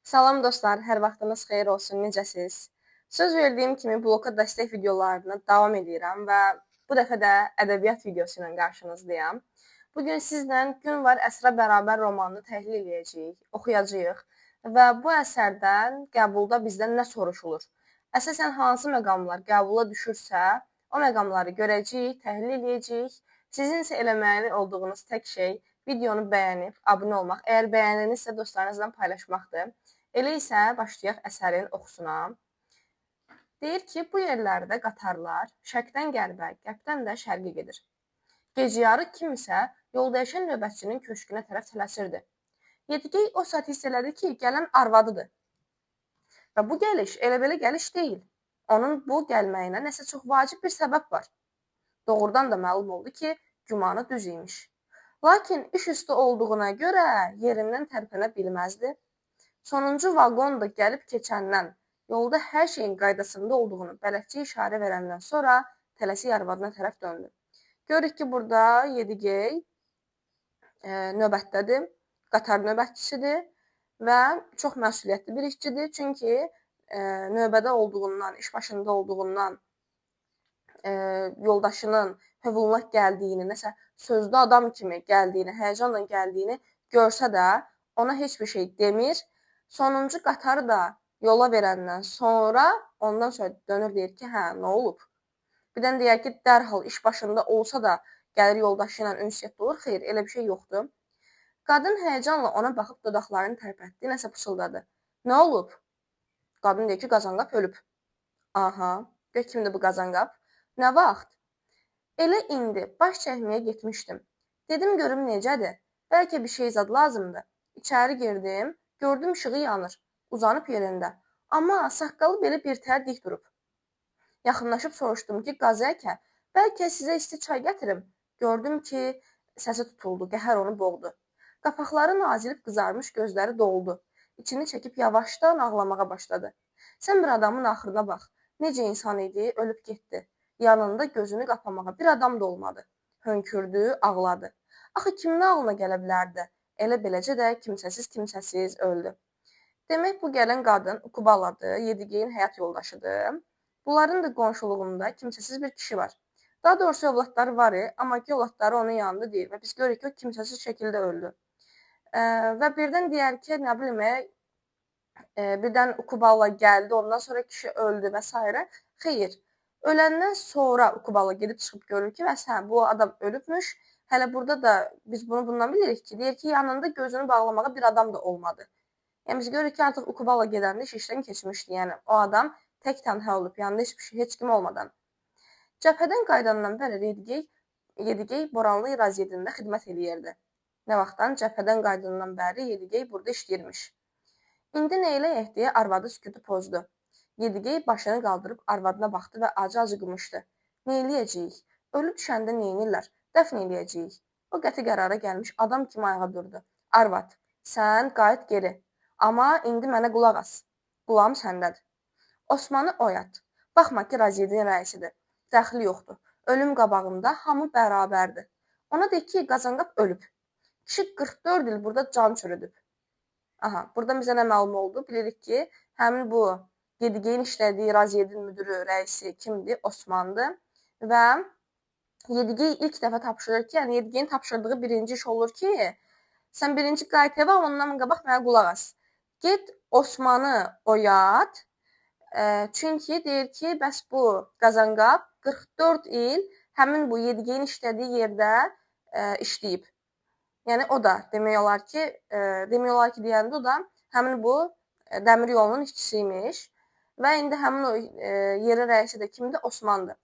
Salam dostlar, hər vaxtınız xeyir olsun, necəsiz? Söz verdiyim kimi bloka dəstək videolarına davam edirəm və bu dəfə də ədəbiyyat videosu ilə qarşınızdayam. Bugün sizlə Gün var Əsrə bərabər romanını təhlil edəcəyik, oxuyacağıq və bu əsərdən qəbulda bizdən nə soruşulur? Əsasən hansı məqamlar qəbula düşürsə, o məqamları görəcəyik, təhlil edəcəyik. Sizin isə eləməli olduğunuz tək şey videonu bəyənib abunə olmaq, əgər bəyəninizsə dostlarınızla paylaşmaqdır. Elə isə başlayaq əsərin oxusuna. Deyir ki, bu yerlərdə qatarlar şərqdən qərbə, qərbdən də şərqə gedir. Gecəyarı kimsə yol dəyişən növbətçinin köşkünə tərəf tələsirdi. Yedigey o saat hiss elədi ki, gələn arvadıdır. Və bu gəliş elə-belə gəliş deyil. Onun bu gəlməyinə nəsə çox vacib bir səbəb var. Doğrudan da məlum oldu ki, gümanı düz imiş. Lakin iş üstü olduğuna görə yerindən tərpənə bilməzdi. Sonuncu vaqon da gəlib keçəndən, yolda hər şeyin qaydasında olduğunu bələdçi işarə verəndən sonra tələsik arvadına tərəf döndü. Görürük ki, burada Yedigey növbətdədir, qatar növbətçisidir və çox məsuliyyətli bir işçidir. Çünki növbədə olduğundan, iş başında olduğundan yoldaşının hövlnak gəldiyini, nəsə sözlü adam kimi gəldiyini, həyəcanla gəldiyini görsə də ona heç bir şey demir. Sonuncu qatarı da yola verəndən sonra ondan sonra dönür deyir ki, hə, nə olub? Birdən deyər ki, dərhal iş başında olsa da gəlir yoldaşı ilə ünsiyyətdə olur. Xeyr, elə bir şey yoxdur. Qadın həyəcanla ona baxıb dodaqlarını tərpətdi, nəsə pıçıldadı. Nə olub? Qadın deyir ki, Qazanqap ölüb. Aha, gör kimdir bu Qazanqap? Nə vaxt? Elə indi baş çəkməyə getmişdim. Dedim görüm necədir? Bəlkə bir şey zad lazımdır. İçəri girdim, gördüm işığı yanır, uzanıb yerində. Amma saqqalı belə bir tər dik durub. Yaxınlaşıb soruşdum ki, Qazəkə, bəlkə sizə isti çay gətirim. Gördüm ki, səsi tutuldu, qəhər onu boğdu. Qapaqları nazilib qızarmış, gözləri doldu. İçini çəkib yavaşdan ağlamağa başladı. Sən bir adamın axırına bax. Necə insan idi, ölüb getdi. Yanında gözünü qapamağa bir adam da olmadı. Hönkürdü, ağladı. Axı kimin ağlına gələ bilərdi? Elə beləcə də kimsəsiz öldü. Demək bu gələn qadın Ukubaladır, Yedigeyin həyat yoldaşıdır. Bunların da qonşuluğunda kimsəsiz bir kişi var. Daha doğrusu övladları var, amma ki övladları onun yanında deyil və biz görürük ki, o kimsəsiz şəkildə öldü. Və birdən deyər ki, nə bilim, birdən Ukubala gəldi, ondan sonra kişi öldü və s. Xeyr, öləndən sonra Ukubala gedib çıxıb görür ki, bəs hə, bu adam ölübmüş. Hələ burada da biz bunu bundan bilirik ki, deyir ki, yanında gözünü bağlamağa bir adam da olmadı. Yəni biz görürük ki, artıq Ukubala gedəndə iş işdən keçmişdi. Yəni o adam tək tənha olub, yanında heç kim olmadan. Cəbhədən qayıdandan bəri Yedigey Boranlı İraziyedində xidmət eləyirdi. Nə vaxtdan cəbhədən qayıdandan bəri Yedigey burada işləyirmiş. İndi nə eləyək deyə arvadı sükutu pozdu. Yedigey başını qaldırıb arvadına baxdı və acı-acı qımışdı. Nə eləyəcəyik? Ölü düşəndə nə edirlər? Dəfn eləyəcəyik. O qəti qərara gəlmiş adam kimi ayağa durdu. Arvad, sən qayıt geri. Amma indi mənə qulaq as. Qulağım səndədir. Osmanı oyat. Baxma ki, Raziyedin rəisidir. Dəxli yoxdur. Ölüm qabağında hamı bərabərdir. Ona de ki, Qazanqap ölüb. Kişi 44 il burada can çürüdüb. Aha, buradan bizə nə məlum oldu? Bilirik ki, həmin bu Yedigeyin işlədiyi Raziyedin müdürü, rəisi kimdir? Osmandır. Və Yedigey ilk dəfə tapşırır ki, yəni Yedigeyin tapşırdığı birinci iş olur ki, sən birinci qayıt evə, ondan qabaq mənə qulaq as. Get Osmanı oyat. Çünki deyir ki, bəs bu Qazanqap 44 il həmin bu Yedigeyin işlədiyi yerdə işləyib. Yəni o da demək olar ki, deyəndə o da həmin bu dəmir yolunun işçisiymiş və indi həmin o yerin rəisi də kimdir? Osmandır.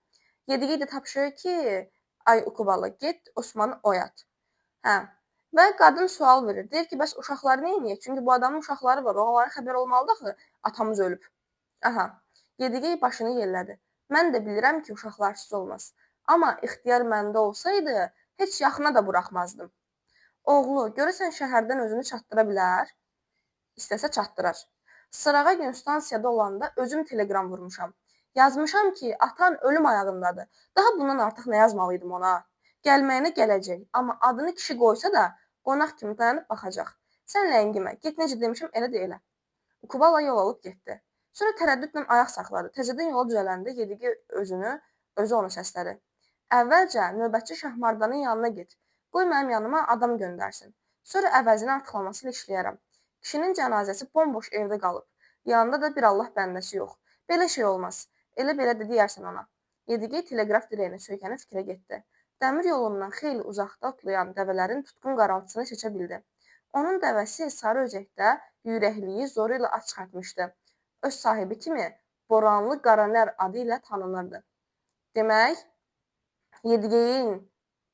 Yedigey də tapşırır ki, ay Ukubala, get Osmanı oyat. Hə. Və qadın sual verir. Deyir ki, bəs uşaqları nə edəcək? Çünki bu adamın uşaqları var. Onlara xəbər olmalıdır ki, atamız ölüb. Aha. Yedigey başını yellədi. Mən də bilirəm ki, uşaqlarsız olmaz. Amma ixtiyar məndə olsaydı, heç yaxına da buraxmazdım. Oğlu, görəsən şəhərdən özünü çatdıra bilər? İstəsə çatdırar. Sırağa gün stansiyada olanda özüm telegram vurmuşam. Yazmışam ki, atan ölüm ayağındadır. Daha bundan artıq nə yazmalıydım ona? Gəlməyinə gələcək, amma adını kişi qoysa da qonaq kimi dayanıb baxacaq. Sən ləngimə, get necə demişəm, elə də elə. Kubala yol alıb getdi. Sonra tərəddüdlə ayaq saxladı. Təzədən yola düzələndə Yedigi özü onu səslədi. Əvvəlcə növbətçi Şahmardanın yanına get. Qoy mənim yanıma adam göndərsin. Sonra əvəzini artıqlaması ilə işləyərəm. Kişinin cənazəsi bomboş evdə qalıb. Yanında da bir Allah bəndəsi yox. Belə şey olmaz. Elə-belə də deyərsən ona. Yedigey teleqraf dirəyinə söykənib fikrə getdi. Dəmir yolundan xeyli uzaqda otlayan dəvələrin tutqun qaraltısını seçə bildi. Onun dəvəsi sarı özəkdə yüyrəkliyi zoru ilə at çıxartmışdı. Öz sahibi kimi Boranlı Qaranər adı ilə tanınırdı. Demək, Yedigeyin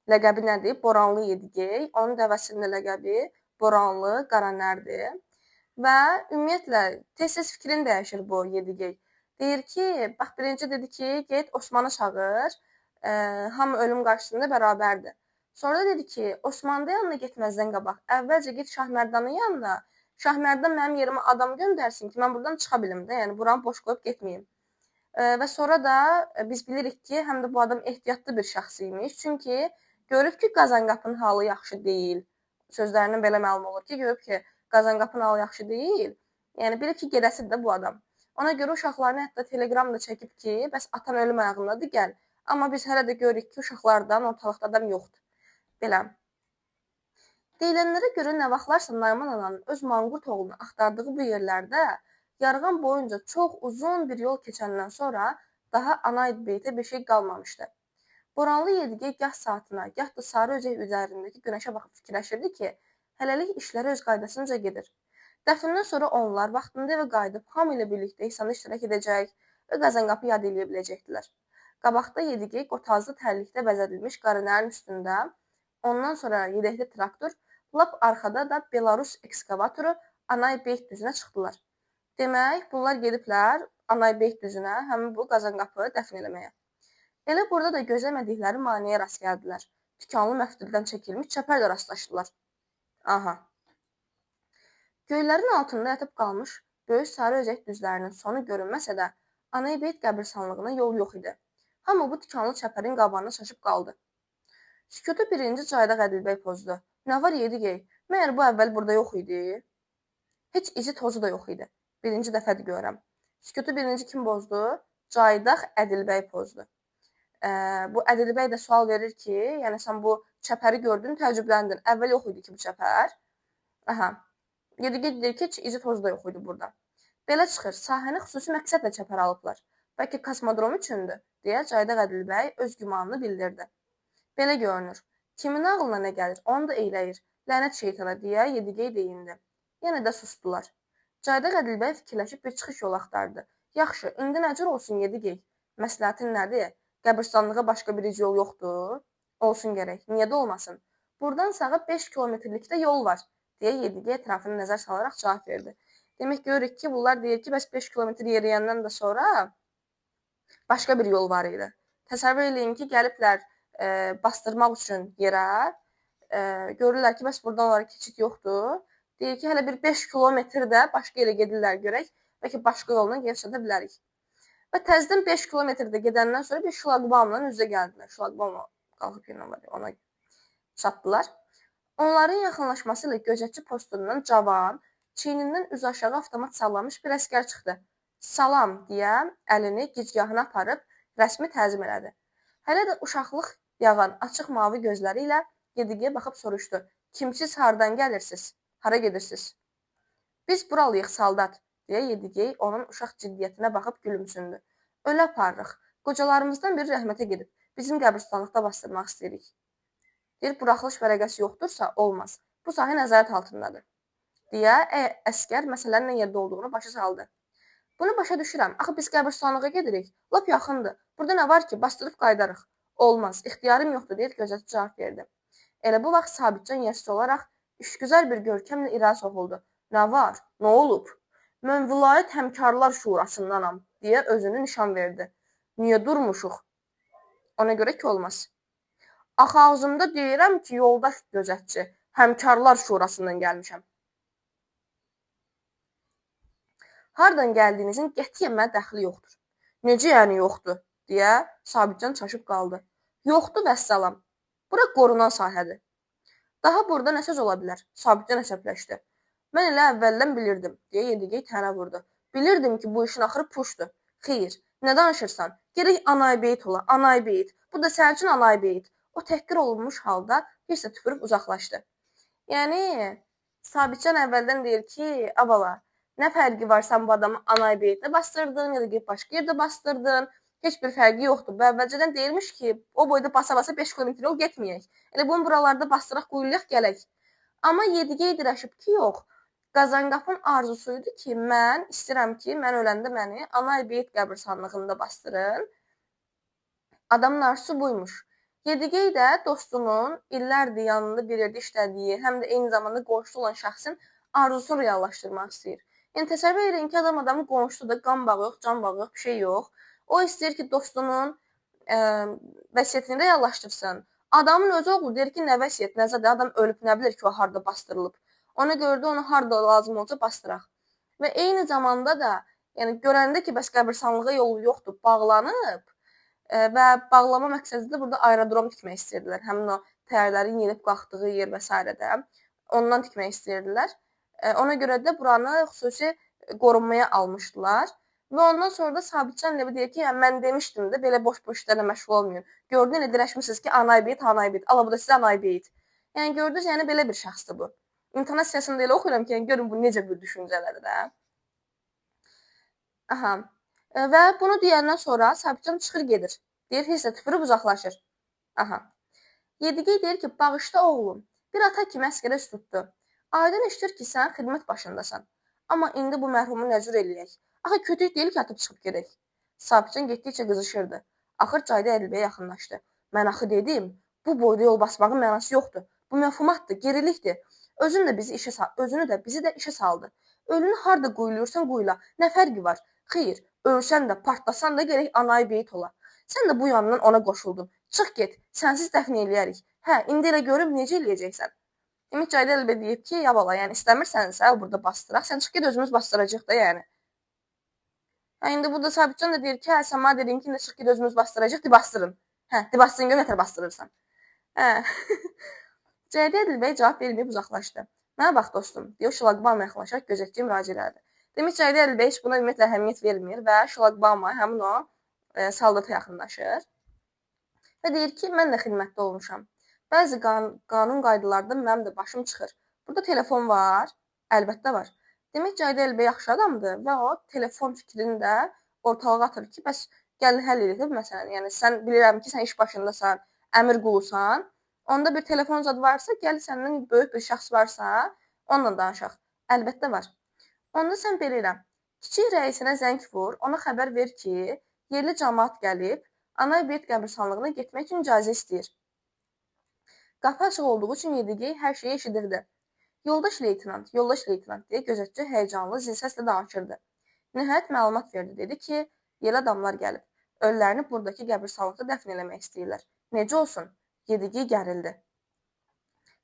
ləqəbi nədir? Boranlı Yedigey. Onun dəvəsinin ləqəbi Boranlı Qaranərdir. Və ümumiyyətlə tez-tez fikrini dəyişir bu Yedigey. Deyir ki, bax birinci dedi ki, get Osmanı çağır, hamı ölüm qarşısında bərabərdir. Sonra dedi ki, Osmanlı yanına getməzdən qabaq, əvvəlcə get Şahmərdanın yanına, Şahmərdan mənim yerimə adam göndərsin ki, mən buradan çıxa bilim də, yəni buranı boş qoyub getməyim. Və sonra da biz bilirik ki, həm də bu adam ehtiyatlı bir şəxs imiş. Çünki görüb ki, Qazanqapının halı yaxşı deyil. Sözlərindən belə məlum olur ki, görüb ki, Qazanqapının halı yaxşı deyil. Yəni bilir ki, gedəsidir də bu adam. Ona görə uşaqlarına hətta teleqram da çəkib ki, bəs atan ölüm ayağındadır, gəl. Amma biz hələ də görürük ki, uşaqlardan ortalıqda adam yoxdur. Belə. Deyilənlərə görə nə vaxtlarsa Nayman ananın öz manqurt oğlunu axtardığı bu yerlərdə yarğan boyunca çox uzun bir yol keçəndən sonra daha Anay beytə bir şey qalmamışdı. Boranlı Yedigey gah saatına, gah da sarı özək üzərindəki günəşə baxıb fikirləşirdi ki, hələlik işləri öz qaydasınca gedir. Dəfnindən sonra onlar vaxtında evə qayıdıb hamı ilə birlikdə ihsanda iştirak edəcək və Qazanqapı yad eləyə biləcəkdilər. Qabaqda Yedigey qotazlı tərlikdə bəzədilmiş qarinərin üstündə, ondan sonra yedəkli traktor, lap arxada da Belarus ekskavatoru Anay beyt düzünə çıxdılar. Demək, bunlar gediblər Anay beyt düzünə, həmin bu Qazanqapı dəfn eləməyə. Elə burada da gözləmədikləri maneəyə rast gəldilər. Tükanlı məftildən çəkilmiş çəpərlə rastlaşdılar. Aha. Göylərin altında yatıb qalmış böyük sarı özək düzlərinin sonu görünməsə də, Anay beyt qəbirstanlığına yol yox idi. Hamı bu tükanlı çəpərin qabağına çaşıb qaldı. Sükutu birinci Caydaq Ədilbəy pozdu. Nə var Yedigey? Məyər bu əvvəl burada yox idi? Heç izi tozu da yox idi. Birinci dəfədir görürəm. Sükutu birinci kim pozdu? Caydaq Ədilbəy pozdu. Bu Ədilbəy də sual verir ki, yəni sən bu çəpəri gördün, təəccübləndin. Əvvəl yox idi ki bu çəpər. Aha. Yedigey deyir ki, heç izi tozu da yox idi burada. Belə çıxır, sahəni xüsusi məqsədlə çəpər alıblar. Bəlkə kosmodrom üçündür, deyə Caydaq Ədilbəy öz gümanını bildirdi. Belə görünür. Kimin ağlına nə gəlir, onu da eyləyir. Lənət şeytana deyə Yedigey deyindi. Yenə də sustular. Caydaq Ədilbəy fikirləşib bir çıxış yolu axtardı. Yaxşı, indi nə cür olsun Yedigey? Məsləhətin nədir? Qəbirstanlığa başqa bir yol yoxdur? Olsun gərək. Niyə də olmasın? Buradan sağa 5 kilometrlikdə yol var, deyə Yedigey ətrafına nəzər salaraq cavab verdi. Demək görürük ki, bunlar deyir ki, bəs 5 kilometr yeriyəndən də sonra başqa bir yol var idi. Təsəvvür eləyin ki, gəliblər bastırmaq üçün yerə, görürlər ki, bəs buradan onlara keçid yoxdur. Deyir ki, hələ bir 5 kilometr də başqa yerə gedirlər görək, bəlkə başqa yolla gedib çata bilərik. Və təzədən 5 kilometrdə gedəndən sonra bir şlaqbamla üzə gəldilər. Şlaqbamla qalxıb yenə ona çatdılar. Onların yaxınlaşması ilə gözətçi postundan cavan, çiynindən üz aşağı avtomat sallamış bir əsgər çıxdı. Salam deyə əlini gicgahına aparıb rəsmi təzim elədi. Hələ də uşaqlıq yağan açıq mavi gözləri ilə Yedigeyə baxıb soruşdu. Kimsiz, hardan gəlirsiniz? Hara gedirsiniz? Biz buralıyıq, saldat, deyə Yedigey onun uşaq ciddiyyətinə baxıb gülümsündü. Ölə aparırıq. Qocalarımızdan biri rəhmətə gedib. Bizim qəbirstanlıqda bastırmaq istəyirik. Deyir, buraxılış vərəqəsi yoxdursa, olmaz. Bu sahə nəzarət altındadır. Deyə əskər məsələnin nə yerdə olduğunu başa saldı. Bunu başa düşürəm. Axı biz qəbirstanlığa gedirik. Lap yaxındır. Burada nə var ki, bastırıb qayıdarıq. Olmaz. İxtiyarım yoxdur, deyə gözətçi cavab verdi. Elə bu vaxt Sabitcan yersiz olaraq işgüzar bir görkəmlə irəli soxuldu. Nə var? Nə olub? Mən vilayət həmkarlar şurasındanam, deyə özünü nişan verdi. Niyə durmuşuq? Ona görə ki, olmaz. Axı ağzımda deyirəm ki, yoldaş gözətçi, həmkarlar şurasından gəlmişəm. Hardan gəldiyinizin qətiyyən mənə dəxli yoxdur. Necə yəni yoxdur? Deyə Sabitcan çaşıb qaldı. Yoxdur vəssalam. Bura qorunan sahədir. Daha burada nə söz ola bilər? Sabitcan əsəbləşdi. Mən elə əvvəldən bilirdim, deyə Yedigey tənə vurdu. Bilirdim ki, bu işin axırı puşdur. Xeyr, nə danışırsan? Gərək anaybeyt ola, anaybeyt. Bu da sənin üçün anaybeyt. O təhqir olunmuş halda hirsə tüpürüb uzaqlaşdı. Yəni, Sabitcan əvvəldən deyir ki, abala, nə fərqi var sən bu adamı anaybeytdə bastırdın, ya da ki, başqa yerdə bastırdın. Heç bir fərqi yoxdur. Bu əvvəlcədən deyilmiş ki, o boyda basa-basa 5 kilometr yol getməyək. Elə bunu buralarda bastıraq, quyulayaq, gələk. Amma Yedigey dirəşib ki, yox. Qazanqapın arzusu idi ki, mən istəyirəm ki, mən öləndə məni Anaybeyt qəbirstanlığında bastırın. Adamın arzusu buymuş. Yedigey də dostunun illərdir yanında bir yerdə işlədiyi, həm də eyni zamanda qonşu olan şəxsin arzusunu reallaşdırmaq istəyir. Yəni təsəvvür edin ki, adamın qonşusudur, qan bağı yox, can bağı yox, bir şey yox. O istəyir ki, dostunun vəsiyyətini reallaşdırsın. Adamın özü oğlu deyir ki, nə vəsiyyət, nəzədir, adam ölüb, nə bilir ki, o harda bastırılıb. Ona görə də onu harda lazım olsa bastıraq. Və eyni zamanda da, yəni görəndə ki, bəs qəbirstanlığa yolu yoxdur, bağlanıb və bağlama məqsədi də burada aerodrom tikmək istəyirdilər. Həmin o təyyarələrin yenib qalxdığı yer və s. də ondan tikmək istəyirdilər. Ona görə də buranı xüsusi qorunmaya almışdılar. Və ondan sonra da Sabitcan Levi deyir ki, mən demişdim də belə boş-boş işlərlə məşğul olmayın. Gördün elə dirəşmisiniz ki, Anaybeyt, Anaybeyt. Ala bu da sizə Anaybeyt. Yəni gördünüz, yəni belə bir şəxsdir bu. İntonasiyasını da elə oxuyuram ki, yəni görün bu necə bir düşüncələrdir də. Aha. Və bunu deyəndən sonra Sabitcan çıxır gedir. Deyir, hissə tüpürüb uzaqlaşır. Aha. Yedigey deyir ki, bağışla oğlum. Bir ata kimi əskərə üst tutdu. Aydın işdir ki, sən xidmət başındasan. Amma indi bu mərhumu nəzir eləyək. Axı kötük deyil ki, atıb çıxıb gedək. Sabitcan getdikcə qızışırdı. Axır Cayda Ədilbəyə yaxınlaşdı. Mən axı dedim, bu boyda yol basmağın mənası yoxdur. Bu məfhumatdır, gerilikdir. Özünü də bizi də işə saldı. Ölünü harda quyulursan quyula. Nə fərqi var? Xeyr, ölsən də, partlasan da gərək Anaybeyt ola. Sən də bu yandan ona qoşuldun. Çıx get, sənsiz dəfn eləyərik. Hə, indi elə görüm necə eləyəcəksən. Ümid Cayda Əlbə deyib ki, ya bala, yəni istəmirsənsə burada bastıraq, sən çıx get özümüz bastıracağıq da yəni. İndi burada Sabitcan da deyir ki, hə, sən mənə dedin ki, indi çıx get özümüz bastıracaq, de bastırın. Hə, de bastırın gör nətər bastırırsan. Hə. Cayda Ədilbəy cavab verməyib uzaqlaşdı. Mənə bax dostum, deyə Şlaqbama yaxınlaşaraq gözətçiyə müraciət elədi. Demək Cayda Ədilbəy heç buna ümumiyyətlə əhəmiyyət vermir və Şlaqbama həmin o soldata yaxınlaşır. Və deyir ki, mən də xidmətdə olmuşam. Bəzi qanun qaydalarında mənim də başım çıxır. Burada telefon var? Əlbəttə var. Demək Cayda Əlbəy yaxşı adamdır və o telefon fikrini də ortalığa atır ki, bəs gəlin həll edək məsələn. Yəni sən bilirəm ki, sən iş başındasan, əmir qulusan. Onda bir telefon zad varsa, gəl səndən böyük bir şəxs varsa, onunla danışaq. Əlbəttə var. Onda sən belə elə. Kiçik rəisinə zəng vur, ona xəbər ver ki, yerli cəmaət gəlib Anaybeyt qəbirstanlığına getmək üçün icazə istəyir. Qapı açıq olduğu üçün Yedigey hər şeyi eşidirdi. Yoldaş leytenant deyə gözətçi həyəcanlı zil səslə danışırdı. Nəhayət məlumat verdi. Dedi ki, yerli adamlar gəlib. Ölülərini buradakı qəbirstanlıqda dəfn eləmək istəyirlər. Necə olsun? Yedigey gərildi.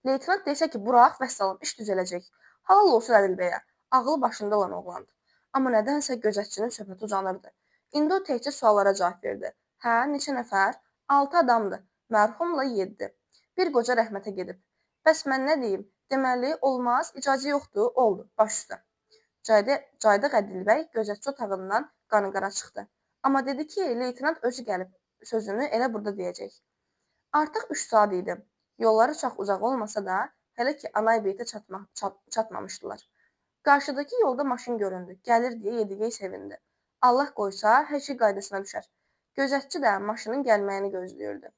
Leytenant desə ki, burax, vəssalam, iş düzələcək. Halal olsun Ədilbəyə. Ağlı başında olan oğlandı. Amma nədənsə gözətçinin söhbəti uzanırdı. İndi o təkcə suallara cavab verdi. Hə, neçə nəfər? 6 adamdır. Mərhumla 7. Bir qoca rəhmətə gedib. Bəs mən nə deyim? Deməli, olmaz, icazə yoxdur, oldu, baş üstə. Caydaq Ədilbəy gözətçi otağından qanıqara çıxdı. Amma dedi ki, leytenant özü gəlib, sözünü elə burada deyəcək. Artıq 3 saat idi. Yolları çox uzaq olmasa da, hələ ki Anaybeytə çatmamışdılar. Qarşıdakı yolda maşın göründü. Gəlir deyə Yedigey sevindi. Allah qoysa, hər şey qaydasına düşər. Gözətçi də maşının gəlməyini gözləyirdi.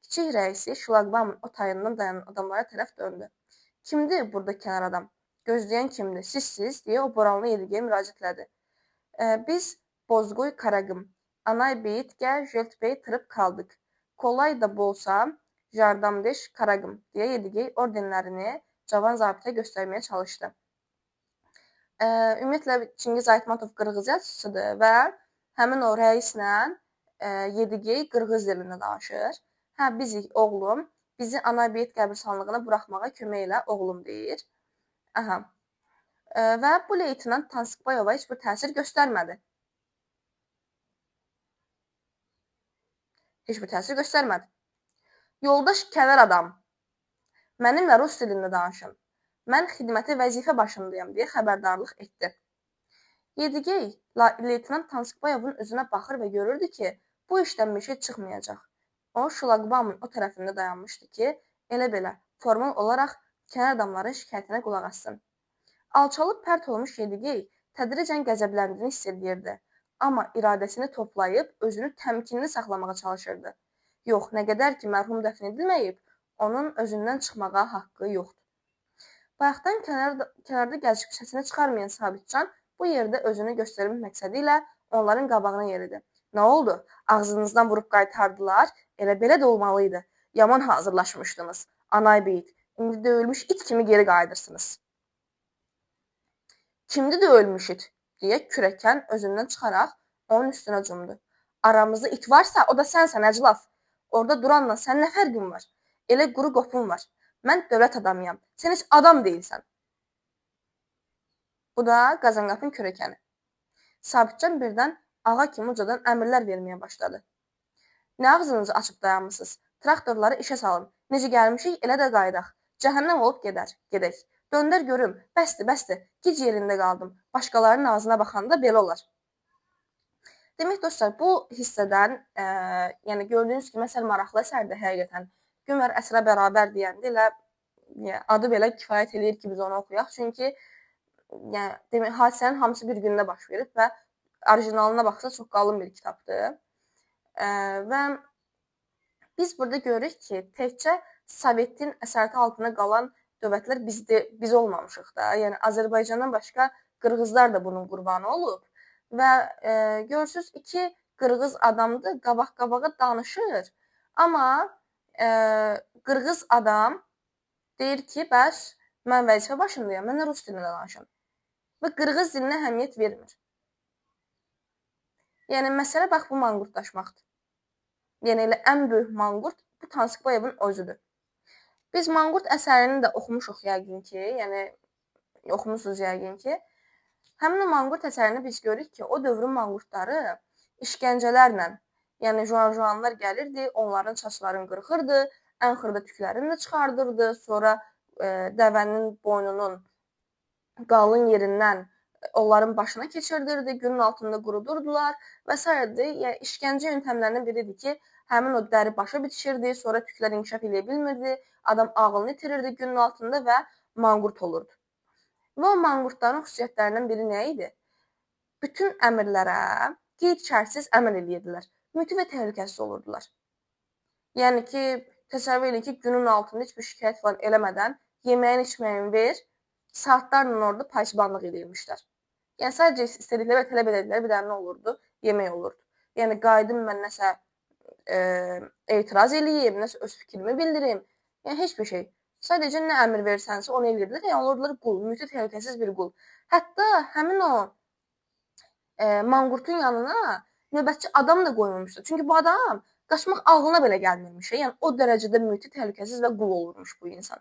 Kiçik rəisi Şlaqbamın o tayından dayanan adamlara tərəf döndü. Kimdir burada kənar adam? Gözləyən kimdir? Sizsiz, deyə o boranlı Yedigeyə müraciət elədi. Biz Bozqoy Qaraqım, Anaybeyt gəl Jeltbey tırıb qaldıq. Kolay da bolsa, Jardamdeş Qaraqım, deyə Yedigey ordenlərini cavan zabitə göstərməyə çalışdı. Ümumiyyətlə Çingiz Aytmatov qırğız yazıçısıdır və həmin o rəislə Yedigey qırğız dilində danışır. Hə, bizik oğlum, bizi Anaybeyt qəbirstanlığına buraxmağa kömək elə, oğlum deyir. Aha. Və bu leytenant Tansikbayova heç bir təsir göstərmədi. Heç bir təsir göstərmədi. Yoldaş kənar adam. Mənimlə rus dilində danışın. mən xidməti vəzifə başındayam deyə xəbərdarlıq etdi. Yedigey leytenant Tanskbayevin özünə baxır və görürdü ki, bu işdən bir şey çıxmayacaq. O, şlaqbaumun o tərəfində dayanmışdı ki, elə belə formal olaraq kənar adamların şikayətinə qulaq assın. Alçalıb pərt olmuş Yedigey tədricən qəzəbləndiğini hiss edirdi. Amma iradəsini toplayıb özünü təmkinli saxlamağa çalışırdı. Yox, nə qədər ki, mərhum dəfn edilməyib, onun özündən çıxmağa haqqı yoxdur. Bayaqdan kənarda gəzişib səsini çıxarmayan Sabitcan bu yerdə özünü göstərmək məqsədi ilə onların qabağına yeridi. Nə oldu? Ağzınızdan vurub qaytardılar? Elə belə də olmalıydı. Yaman hazırlaşmışdınız. Anay beyit, indi döyülmüş it kimi geri qayıdırsınız. Kimdi də ölmüş it? Deyə kürəkən özündən çıxaraq onun üstünə cumdu. Aramızda it varsa, o da sənsən, əclaf. Orada duranla sənin nə fərqin var? Elə quru qopun var. Mən dövlət adamıyam. Sən heç adam deyilsən. Bu da Qazanqapın kürəkəni. Sabitcan birdən ağa kimi ucadan əmrlər verməyə başladı. Nə ağzınızı açıb dayanmısınız? Traktorları işə salın. Necə gəlmişik, elə də qayıdaq. Cəhənnəm olub gedək. Döndər görüm. Bəsdir. Gic yerində qaldım. Başqalarının ağzına baxanda belə olar. Demək dostlar, bu hissədən, yəni gördüyünüz kimi məsəl maraqlı əsərdir həqiqətən. Gün əsrə bərabər deyəndə elə adı belə kifayət eləyir ki, biz onu oxuyaq. Çünki yəni hadisənin hamısı bir gündə baş verib və orijinalına baxsa çox qalın bir kitabdır. Və biz burada görürük ki, təkcə Sovetin əsarəti altında qalan dövlətlər biz olmamışıq da. Yəni Azərbaycandan başqa qırğızlar da bunun qurbanı olub və görürsüz iki qırğız adamdır, qabaq-qabağa danışır. Amma qırğız adam deyir ki, bəs mən vəzifə başındayam, mən rus dilində danışıram. Və qırğız dilinə əhəmiyyət vermir. Yəni məsələ bax bu manqurtlaşmaqdır. Yəni elə ən böyük manqurt bu Tanskbayevin özüdür. Biz manqurt əsərini də oxumuşuq yəqin ki, yəni oxumusunuz yəqin ki. Həmin o manqurt əsərində biz görürük ki, o dövrün manqurtları işgəncələrlə, yəni juanlar gəlirdi, onların saçlarını qırxırdı, ən xırda tüklərini də çıxardırdı, sonra dəvənin boynunun qalın yerindən onların başına keçirdirdi, günün altında qurudurdular və s. Yəni işgəncə yöntəmlərindən biridir ki, həmin o dəri başa bitişirdi, sonra tüklər inkişaf edə bilmirdi, adam ağlını itirirdi günün altında və manqurt olurdu. Və o manqurtların xüsusiyyətlərindən biri nə idi? Bütün əmrlərə qeyd-şərtsiz əməl edirdilər. Müti və təhlükəsiz olurdular. Yəni ki, təsəvvür edin ki, günün altında heç bir şikayət falan eləmədən yeməyin, içməyin ver, saatlarla orada pasibanlıq edirmişlər. Yəni sadəcə istədikləri və tələb edildikləri bir dənə olurdu, yemək olurdu. Yəni qayıdım mən nəsə etiraz eləyim, nəsə öz fikrimi bildirim. Yəni heç bir şey. Sadəcə nə əmr versənsə onu edirdilər. Yəni olurdular qul, müti təhlükəsiz bir qul. Hətta həmin o manqurtun yanına növbətçi adam da qoymamışdı. Çünki bu adam qaçmaq ağlına belə gəlmirmiş. Yəni o dərəcədə müti təhlükəsiz və qul olurmuş bu insan.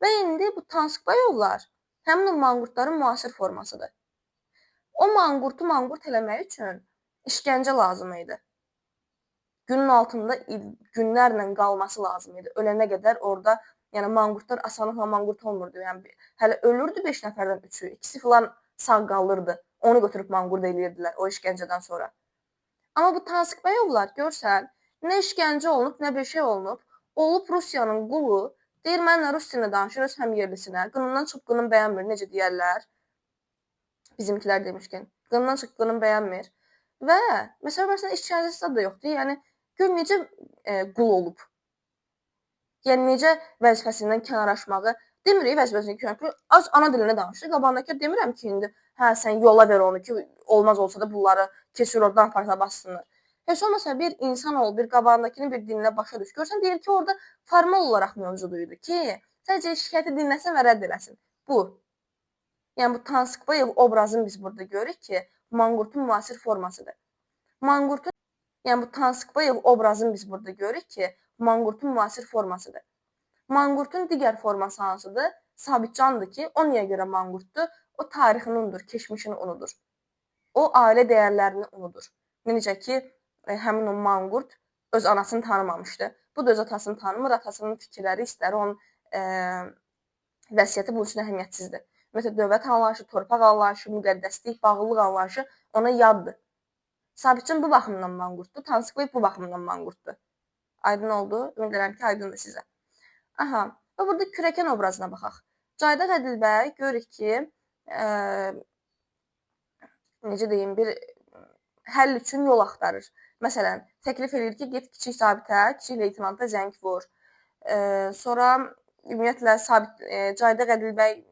Və indi bu Tanskbayevlar həmin o manqurtların müasir formasıdır. O manqurtu manqurt eləmək üçün işgəncə lazım idi. Günün altında günlərlə qalması lazım idi. Ölənə qədər orada, yəni manqurtlar asanlıqla manqurt olmurdu. Yəni hələ ölürdü 5 nəfərdən 3-ü, ikisi falan sağ qalırdı. Onu götürüb manqurt eləyirdilər o işgəncədən sonra. Amma bu Tanskbayevlar görsən, nə işgəncə olunub, nə bir şey olunub. Olub Rusiyanın qulu, deyir mənlə rus dilində danışır öz həmyerlisinə. Qınından çıxıb qınını bəyənmir, necə deyərlər? Bizimkilər demişkən, qınından çıxıb qınını bəyənmir. Və məsələn işgəncəsi də yoxdur. Yəni gör necə qul olub. Yəni necə vəzifəsindən kənarlaşmağı demirik, vəzifəsindən kənarlaşmağı. Az ana dilində danışır. Qabağındakı demirəm ki, indi hə sən yola ver onu ki, olmaz olsa da bunları keçir oradan parça bassınlar. Heç olmasa bir insan ol, bir qabağındakinin bir dilinə başa düş. Görsən deyir ki, orada formal olaraq mövcuduydu ki, sadəcə şikayəti dinləsin və rədd eləsin. Bu. Yəni bu Tanskbayev obrazını biz burada görürük ki, manqurtun müasir formasıdır. Yəni bu Tanskbayev obrazını biz burada görürük ki, manqurtun müasir formasıdır. Manqurtun digər forması hansıdır? Sabitcandır ki, o niyə görə manqurtdur? O tarixini unudur, keçmişini unudur. O ailə dəyərlərini unudur. Necə ki, həmin o manqurt öz anasını tanımamışdı. Bu da öz atasını tanımır, atasının fikirləri istər onun vəsiyyəti bunun üçün əhəmiyyətsizdir. Ümumiyyətlə, dövlət anlayışı, torpaq anlayışı, müqəddəslik, bağlılıq anlayışı ona yaddır. Sabitcan bu baxımdan manqurtdur, Tansikvey bu baxımdan manqurtdur. Aydın oldu? Ümid edirəm ki, aydındır sizə. Aha, və burada kürəkən obrazına baxaq. Caydaq Ədilbəy görürük ki, necə deyim, bir həll üçün yol axtarır. Məsələn, təklif edir ki, get kiçik zabitə, kiçik leytenanta zəng vur. Sonra ümumiyyətlə Caydaq Ədilbəy,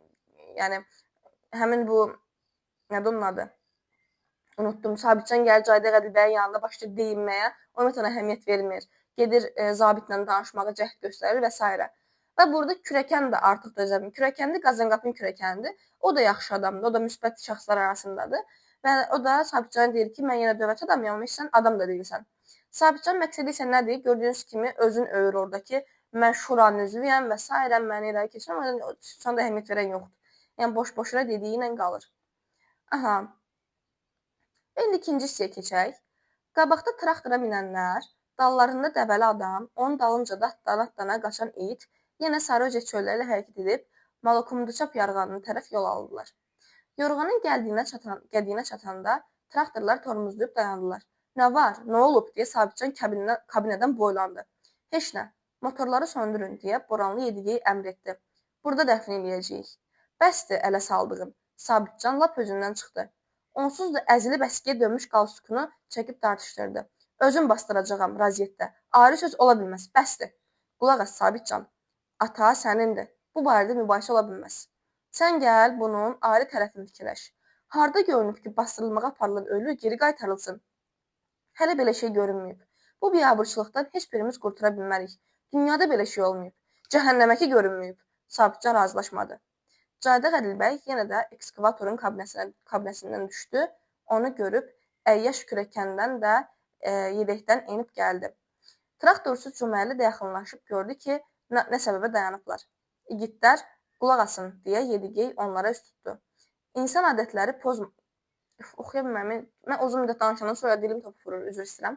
yəni həmin bu nədir onun adı? Unutdum. Sabitcan gəlir Caydaq Ədilbəyin yanında başlayır deyinməyə. O ümumiyyətlə ona əhəmiyyət vermir. Gedir zabitlə danışmağa cəhd göstərir və s. Və burada kürəkən də artıq dözəmin kürəkəndir, Qazanqapının kürəkənidir. O da yaxşı adamdır, o da müsbət şəxslər arasındadır. Və o da Sabitcana deyir ki, mən yenə dövlət adamıyam, sən adam da deyilsən. Sabitcan məqsədi isə nədir? Gördüyünüz kimi özün öyür oradakı, mən şuranın üzvüyəm və s. məni irəli keçirəm, sonra da əhəmiyyət verən yoxdur. Yəni boş-boşuna dediyi ilə qalır. Aha. İndi ikinci hissəyə keçək. Qabaqda traktora minənlər, dallarında dəvəli adam, onun dalınca da atdana qaçan it, yenə Sarıöcə çölləri ilə hərəkət edib Malakumduçap yarğanına tərəf yol aldılar. Yorğanın qədiyinə çatanda traktorlar tormozlayıb dayandılar. Nə var, nə olub deyə Sabitcan kabinədən boylandı. Heç nə, motorları söndürün deyə Boranlı Yedigey əmr etdi. Burada dəfn eləyəcəyik. Bəsdir ələ saldığın. Sabitcan lap özündən çıxdı. Onsuz da əzilib əskiyə dönmüş qalstukunu çəkib tartışdırdı. Özüm bastıracağam raziyetdə. Ayrı söz ola bilməz. Bəsdir. Qulaq as Sabitcan. Ata sənindir. Bu barədə mübahisə ola bilməz. Sən gəl bunun ayrı tərəfini fikirləş. Harda görünüb ki, bastırılmağa aparılan ölü geri qaytarılsın? Hələ belə şey görünməyib. Bu biabırçılıqdan heç birimiz qurtara bilmərik. Dünyada belə şey olmayıb. Cəhənnəməki görünməyib. Sabitcan razılaşmadı. Caydaq Ədilbəy yenə də ekskavatorun kabinəsindən düşdü. Onu görüb əyyaş kürəkəndən də yedəkdən enib gəldi. Traktorsuz Cüməli də yaxınlaşıb gördü ki, nə səbəbə dayanıblar. İgidlər qulaq asın deyə Yedigey onlara üst tutdu. İnsan adətləri oxuya bilmirəm. Mən uzun müddət danışandan sonra dilim topu vurur, üzr istəyirəm.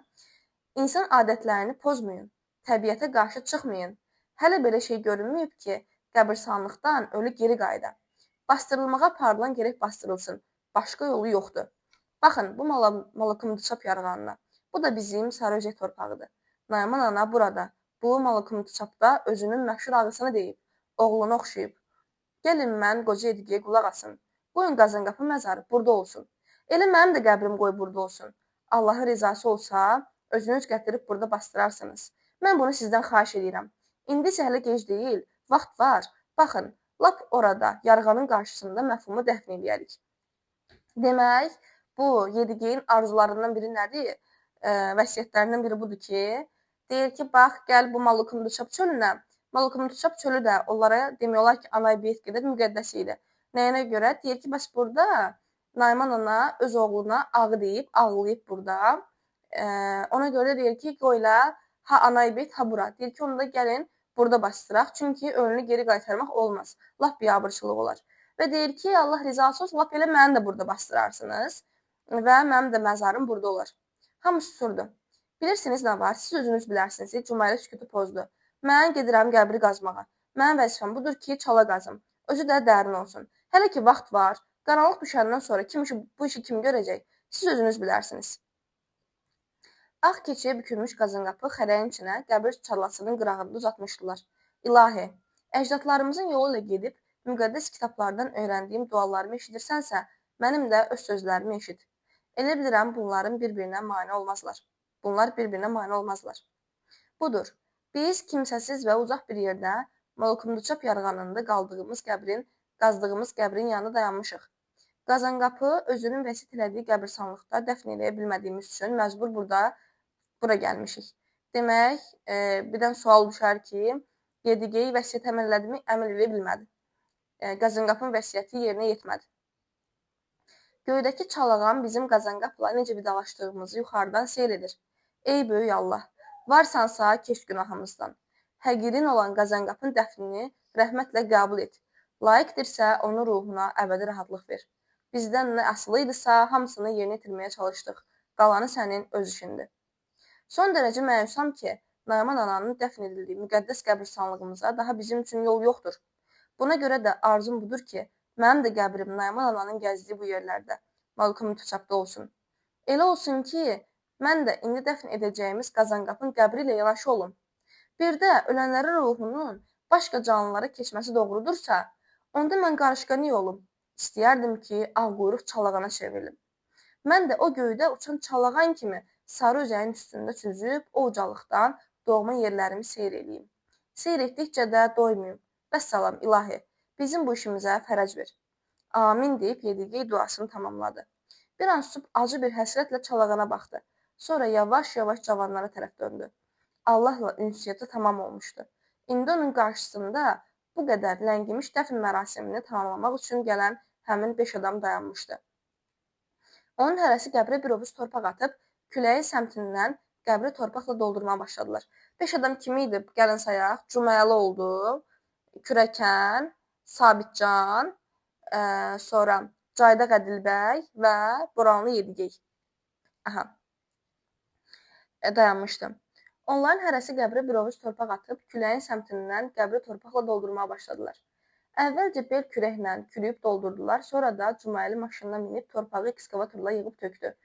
İnsan adətlərini pozmayın. Təbiətə qarşı çıxmayın. Hələ belə şey görünməyib ki, qəbirstanlıqdan ölü geri qayıda. Bastırılmağa aparılan gərək bastırılsın. Başqa yolu yoxdur. Baxın, bu Malakumduçap yarğanına. Bu da bizim Sarıöcək torpağıdır. Nayman ana burada. Bu Malakumduçapda özünün məşhur ağısını deyib. Oğlunu oxşayıb. Gəlin mən qoca Yedigeyə qulaq asın. Qoyun Qazanqapı məzarı burada olsun. Elə mənim də qəbrim qoy burada olsun. Allahın rizası olsa, özünüz gətirib burada bastırarsınız. Mən bunu sizdən xahiş edirəm. İndi isə hələ gec deyil, vaxt var. Baxın, lap orada, yarğanın qarşısında məfhumu dəfn edərik. Demək, bu Yedigeyin arzularından biri nədir? Vəsiyyətlərindən biri budur ki, deyir ki, bax, gəl bu Malakumduçap çölünə. Malakumduçap çölü də onlara demək olar ki, Anay-Beyit qədər müqəddəs idi. Nəyinə görə? Deyir ki, bəs burada Nayman ana öz oğluna ağı deyib, ağlayıb burada. Ona görə deyir ki, qoyla, ha Anay-Beyit, ha bura. Deyir ki, onu da gəlin burada bastıraq. Çünki ölünü geri qaytarmaq olmaz. Lap biabırçılıq olar. Və deyir ki, Allah rizası olsun, lap elə məni də burada bastırarsınız. Və mənim də məzarım burada olar. Hamı susurdu. Bilirsiniz nə var? Siz özünüz bilərsiniz. Cümələ sükutu pozdu. Mən gedirəm qəbri qazmağa. Mənim vəzifəm budur ki, çala qazım. Özü də dərin olsun. Hələ ki vaxt var. Qaranlıq düşəndən sonra bu işi kim görəcək? Siz özünüz bilərsiniz. Ağ keçiyə bükülmüş Qazanqapı xərəyin içinə qəbir çalasının qırağında uzatmışdılar. İlahi, əcdadlarımızın yolu ilə gedib müqəddəs kitablardan öyrəndiyim dualarımı eşidirsənsə, mənim də öz sözlərimi eşit. Elə bilirəm bunların bir-birinə mane olmazlar. Bunlar bir-birinə mane olmazlar. Budur, biz kimsəsiz və uzaq bir yerdə Malakumduçap yarğanında qazdığımız qəbrin yanında dayanmışıq. Qazanqapı özünün vəsiyyət elədiyi qəbirstanlıqda dəfn eləyə bilmədiyimiz üçün məcbur bura gəlmişik. Demək, birdən sual düşər ki, Yedigey vəsiyyət əməl elədimi? Əməl eləyə bilmədi. Qazanqapının vəsiyyəti yerinə yetmədi. Göydəki çalağan bizim Qazanqapla necə vidalaşdığımızı yuxarıdan seyr edir. Ey böyük Allah, varsansa keç günahımızdan. Həqirin olan Qazanqapın dəfnini rəhmətlə qəbul et. Layiqdirsə onun ruhuna əbədi rahatlıq ver. Bizdən nə asılı idisə, hamısını yerinə yetirməyə çalışdıq. Qalanı sənin öz işindir. Son dərəcə məyusam ki, Nayman ananın dəfn edildiyi müqəddəs qəbirstanlığımıza daha bizim üçün yol yoxdur. Buna görə də arzum budur ki, mənim də qəbrim Nayman ananın gəzdiyi bu yerlərdə, Malkum mütəçapda olsun. Elə olsun ki, mən də indi dəfn edəcəyimiz Qazanqapın qəbri ilə yanaşı olum. Bir də ölənlərin ruhunun başqa canlılara keçməsi doğrudursa, onda mən qarışqa niyə olum? İstəyərdim ki, ağquyruq çalağana çevrilim. Mən də o göydə uçan çalağan kimi sarı üzəyin üstündə süzüb o ucalıqdan doğma yerlərimi seyr eləyim. Seyr etdikcə də doymayım. Vəssalam ilahi, bizim bu işimizə fərəc ver. Amin deyib Yediqey duasını tamamladı. Bir an susub acı bir həsrətlə çalağana baxdı. Sonra yavaş-yavaş cavanlara tərəf döndü. Allahla ünsiyyəti tamam olmuşdu. İndi onun qarşısında bu qədər ləngimiş dəfn mərasimini tamamlamaq üçün gələn həmin 5 adam dayanmışdı. Onun hərəsi qəbrə bir ovuz torpaq atıb, küləyin səmtindən qəbri torpaqla doldurmaya başladılar. 5 adam kimi idi? Gəlin sayaq. Cüməli oldu, Kürəkən, Sabitcan, sonra Cayda Qədilbəy və Boranlı Yediqey. Aha. Dayanmışdım. Onların hərəsi qəbrə bir ovuc torpaq atıb, küləyin səmtindən qəbri torpaqla doldurmaya başladılar. Əvvəlcə bel kürəklə kürüyüb doldurdular, sonra da Cüməli maşınına minib torpağı ekskavatorla yığıb tökdü.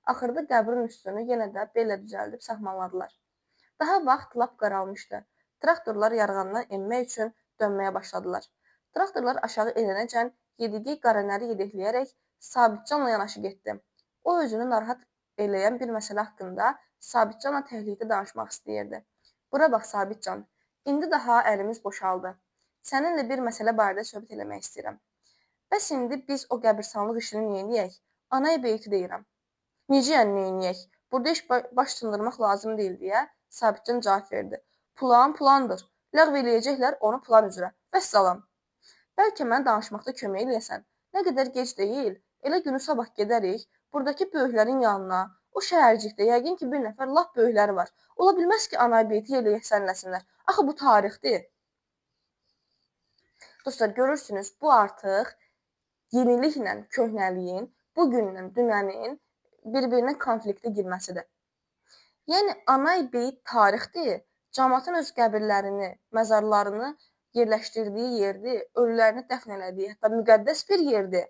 Axırda qəbrin üstünü yenə də bellə düzəldib saxmanladılar. Daha vaxt lap qaralmışdı. Traktorlar yarğandan enmək üçün dönməyə başladılar. Traktorlar aşağı enənəcən Yediqey qaranəri yedekləyərək Sabitcanla yanaşı getdi. O özünü narahat eləyən bir məsələ haqqında Sabitcanla təklikdə danışmaq istəyirdi. Bura bax Sabitcan, indi daha əlimiz boşaldı. Səninlə bir məsələ barədə söhbət eləmək istəyirəm. Bəs indi biz o qəbirstanlıq işini neyniyək? Anaya beyti deyirəm. Necə yəni neyniyək? Burada iş baş sındırmaq lazım deyil deyə Sabitcan cavab verdi. Plandır. Ləğv eləyəcəklər onu plan üzrə. Vəssalam. Bəlkə mən danışmaqda kömək eləyəsən. Nə qədər gec deyil, elə günü sabah gedərik, buradakı böyüklərin yanına. O şəhərcikdə yəqin ki, bir nəfər lap böyükləri var. Ola bilməz ki, anaya beyti eləyəsənləsinlər. Axı bu tarixdir. Dostlar, görürsünüz, bu artıq yeniliklə köhnəliyin, bugünlə dünənin bir-birinə konfliktə girməsidir. Yəni, anay beyt tarixdir, cəmaatın öz qəbirlərini, məzarlarını yerləşdirdiyi yerdir, ölülərini dəfn elədiyi, hətta müqəddəs bir yerdir.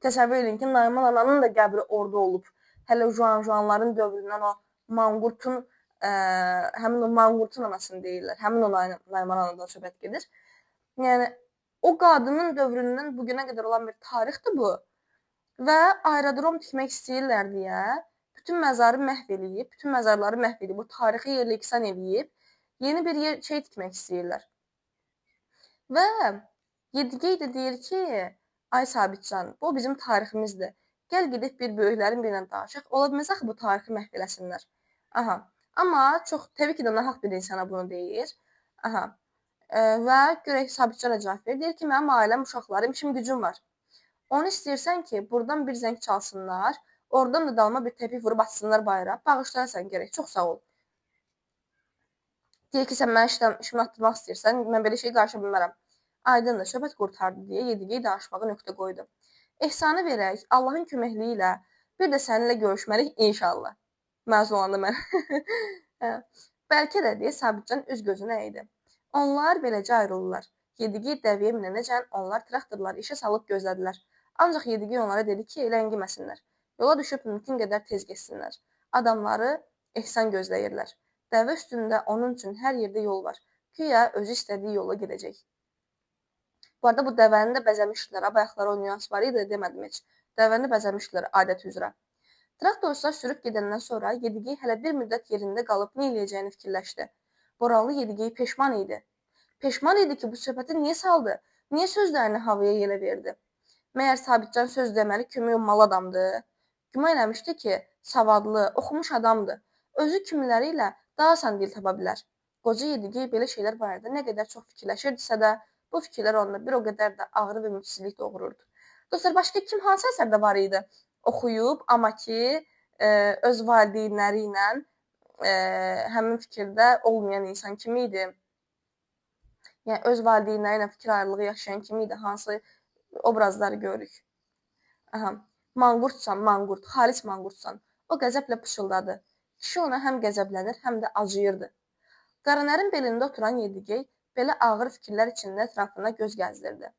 Təsəvvür edin ki, Nayman ananın da qəbri orada olub. Hələ Juanların dövründən o manqurtun, həmin o manqurtun anasını deyirlər. Həmin o Nayman anadan söhbət gedir. Yəni, o qadının dövründən bugünə qədər olan bir tarixdir bu. Və aerodrom tikmək istəyirlər deyə bütün məzarı məhv eləyib, bütün məzarları məhv eləyib, bu tarixi yerlə iksan eləyib, yeni bir şey tikmək istəyirlər. Və Yediqey də deyir ki, ay Sabitcan, bu bizim tariximizdir. Gəl gedib bir böyüklərin birinə danışaq. Ola bilməz axı bu tarixi məhv eləsinlər. Aha. Amma çox təbii ki də nahaq bir insana bunu deyir. Aha. Və görək Sabitcan cavab verir. Deyir ki, mənim ailəm, uşaqlarım, işim gücüm var. Onu istəyirsən ki, buradan bir zəng çalsınlar, oradan da dalma bir təpik vurub atsınlar bayıra. Bağışlayasan gərək. Çox sağ ol. Deyir ki, sən mənim işimi atdırmaq istəyirsən, mən belə şey qarşı bilmərəm. Aydındır, söhbət qurtardı deyə Yediqey danışmağa nöqtə qoydu. Ehsanı verək, Allahın köməkliyi ilə bir də səninlə görüşməliyik inşallah. Məzun olanda mən. Bəlkə də deyə Sabitcan üz gözünə əydi. Onlar beləcə ayrıldılar. Yediqey dəviyə minənəcən onlar traktorları işə salıb gözlədilər. Ancaq Yediqey onlara dedi ki, ləngiməsinlər. Yola düşüb mümkün qədər tez getsinlər. Adamları ehsan gözləyirlər. Dəvə üstündə onun üçün hər yerdə yol var. Güya özü istədiyi yola gedəcək. Bu arada bu dəvəni də bəzəmişdilər. Bayaqları o nüans var idi, demədim heç. Dəvəni də bəzəmişdilər adət üzrə. Traktorçular sürüb gedəndən sonra Yediqey hələ bir müddət yerində qalıb nə eləyəcəyini fikirləşdi. Boranlı Yediqey peşman idi. Peşman idi ki, bu söhbəti niyə saldı? Niyə sözlərini havaya yelə verdi? Məyər Sabitcan söz deməli kömək olmalı adamdır? Güman eləmişdi ki, savadlı, oxumuş adamdır. Özü kimiləri ilə daha asan dil tapa bilər. Qoca Yediqey belə şeylər barədə nə qədər çox fikirləşirdisə də, bu fikirlər onda bir o qədər də ağrı və ümidsizlik doğururdu. Dostlar, başqa kim hansı əsərdə var idi? Oxuyub, amma ki, öz valideynləri ilə həmin fikirdə olmayan insan kimi idi. Yəni, öz valideynləri ilə fikir ayrılığı yaşayan kimi idi. Hansı obrazları görürük. Aha. Manqurtsan, manqurt, xalis manqurtsan. O qəzəblə pıçıldadı. Kişi ona həm qəzəblənir, həm də acıyırdı. Qaranərin belində oturan Yediqey belə ağır fikirlər içində ətrafına göz gəzdirdi.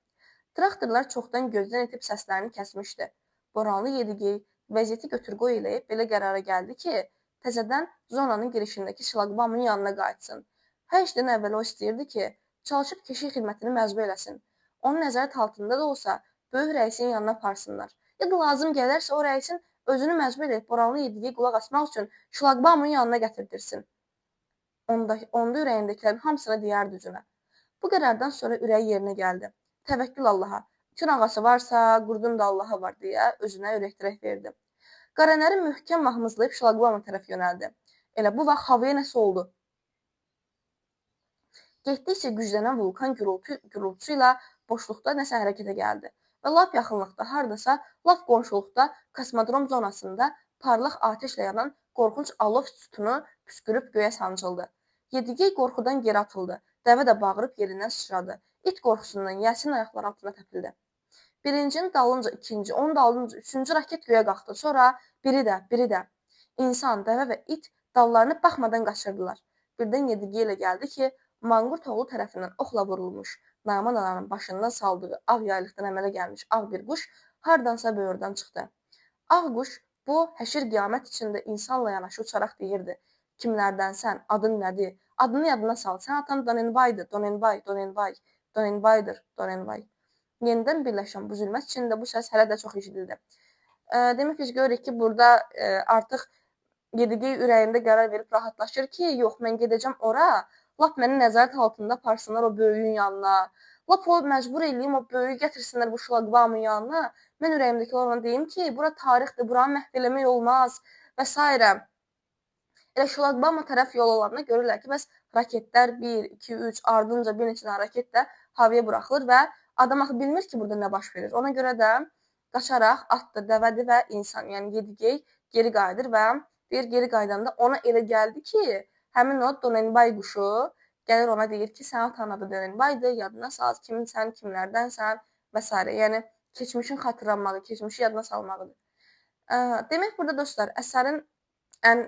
Traktorlar çoxdan gözdən itib səslərini kəsmişdi. Boranlı Yedigey vəziyyəti götür-qoy eləyib belə qərara gəldi ki, təzədən zonanın girişindəki şlaqbamın yanına qayıtsın. Hər işdən əvvəl o istəyirdi ki, çalışıb keşik xidmətini məzbu eləsin. Onun nəzarət altında da olsa, böyük rəisin yanına aparsınlar. Ya da lazım gələrsə o rəisin özünü məzbu eləyib Boranlı Yedigey qulaq asmaq üçün şlaqbamın yanına gətirdirsin. Onda ürəyindəkilərin hamısını deyərdi üzünə. Bu qərardan sonra ürəyi yerinə gəldi. Təvəkkül Allaha. Bütün ağası varsa, qurdun da Allaha var deyə özünə ürəkdirək verdi. Qaranəri möhkəm mahmızlayıb şlaqbama tərəf yönəldi. Elə bu vaxt havaya nəsə oldu. Getdikcə güclənən vulkan gürültüsü ilə boşluqda nəsə hərəkətə gəldi və lap yaxınlıqda, hardasa lap qonşuluqda kosmodrom zonasında parlaq atəşlə yanan qorxunc alov sütunu püskürüb göyə sancıldı. Yedigey qorxudan geri atıldı. Dəvə də bağırıb yerindən sıçradı. İt qorxusundan Yəsinin ayaqları altına təpildi. Birincinin dalınca ikinci, onun dalınca üçüncü raket göyə qalxdı. Sonra biri də insan, dəvə və it dallarını baxmadan qaçırdılar. Birdən Yedigey ilə gəldi ki, manqurt oğlu tərəfindən oxla vurulmuş, Naiman ananın başından saldığı ağ yaylıqdan əmələ gəlmiş ağ bir quş hardansa böyürdən çıxdı. Ağ quş bu həşir qiyamət içində insanla yanaşı uçaraq deyirdi: Kimlərdənsən? Adın nədir? Adını yadına sal. Sən atan Donenbaydır. Donenbaydır. Yenidən birləşən bu zülmət içində bu səs hələ də çox eşidildi. Demək biz görürük ki, burada artıq Yedigey ürəyində qərar verib rahatlaşır ki, yox, mən gedəcəm ora, lap məni nəzarət altında aparsınlar o böyüyün yanına. Lap o məcbur eləyim, o böyüyü gətirsinlər bu şlaqbamın yanına. Mən ürəyimdəki ona deyim ki, bura tarixdir, buranı məhv eləmək olmaz və s. Elə şlaqbama tərəf yol olanına görürlər ki, bəs raketlər 1, 2, 3 ardınca bir neçə raket də havaya buraxılır və adam axı bilmir ki, burada nə baş verir. Ona görə də qaçaraq atdı, dəvədi və insan, yəni Yedigey geri qayıdır və bir geri qaydanda ona elə gəldi ki, həmin o Donenbay quşu gəlir ona deyir ki, sən atan adı Donenbaydır, yadına sal, kimsən, kimlərdənsən və s. Yəni keçmişin xatırlanmağı, keçmişi yadına salmağıdır. Demək burada dostlar, əsərin ən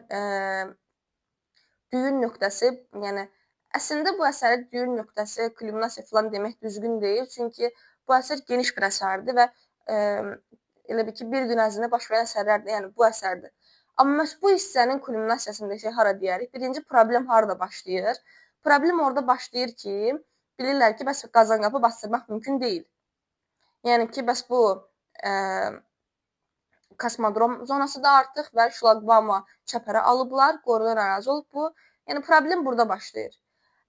düyün nöqtəsi, yəni əslində bu əsərin düyün nöqtəsi, kulminasiya falan demək düzgün deyil, çünki bu əsər geniş bir əsərdir və elə bir ki, bir gün ərzində baş verən əsərlərdir, yəni bu əsərdir. Amma məhz bu hissənin kulminasiyasını desək hara deyərik? Birinci problem harada başlayır? Problem orada başlayır ki, bilirlər ki, bəs Qazanqapı basdırmaq mümkün deyil. Yəni ki, bəs bu kosmodrom zonası da artıq və şlaqbama çəpərə alıblar, qorunan ərazi olub bu. Yəni problem burada başlayır.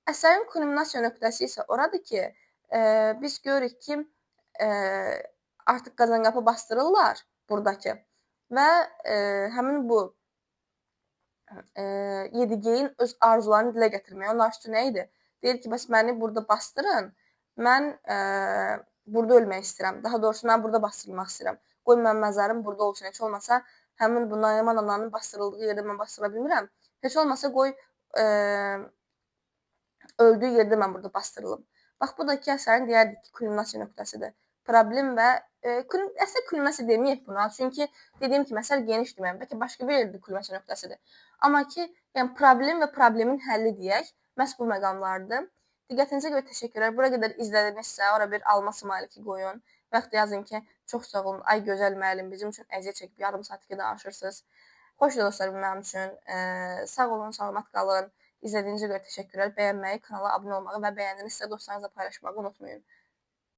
Əsərin kulminasiya nöqtəsi isə oradır ki, biz görürük ki, artıq Qazanqapı basdırırlar buradakı və həmin bu Yedigeyin öz arzularını dilə gətirməyə. Onun arzusu nə idi? Deyir ki, bəs məni burada bastırın, mən burada ölmək istəyirəm. Daha doğrusu, mən burada bastırılmaq istəyirəm. Qoy mən məzarım burada olsun. Heç olmasa, həmin bu Naiman ananın bastırıldığı yerdə mən bastıra bilmirəm. Heç olmasa, qoy öldüyü yerdə mən burada bastırılım. Bax, bu da ki, əsərin deyərdik ki, kulminasiya nöqtəsidir. Problem və əsər kulminasiya deməyək buna. Çünki dediyim kimi, əsər geniş deməyəm. Bəlkə başqa bir yerdə kulminasiya nöqtəsidir. Amma ki, yəni problem və problemin həlli deyək, məhz bu məqamlardır. Diqqətinizə görə təşəkkürlər. Bura qədər izlədinizsə, ora bir alma smayliki qoyun. Və yaxud da yazın ki, çox sağ olun, ay gözəl müəllim, bizim üçün əziyyət çəkib yarım saat ki danışırsınız. Xoş dostlar, mənim üçün. Sağ olun, salamat qalın. İzlədiyinizə görə təşəkkürlər. Bəyənməyi, kanala abunə olmağı və bəyəndinizsə dostlarınızla paylaşmağı unutmayın.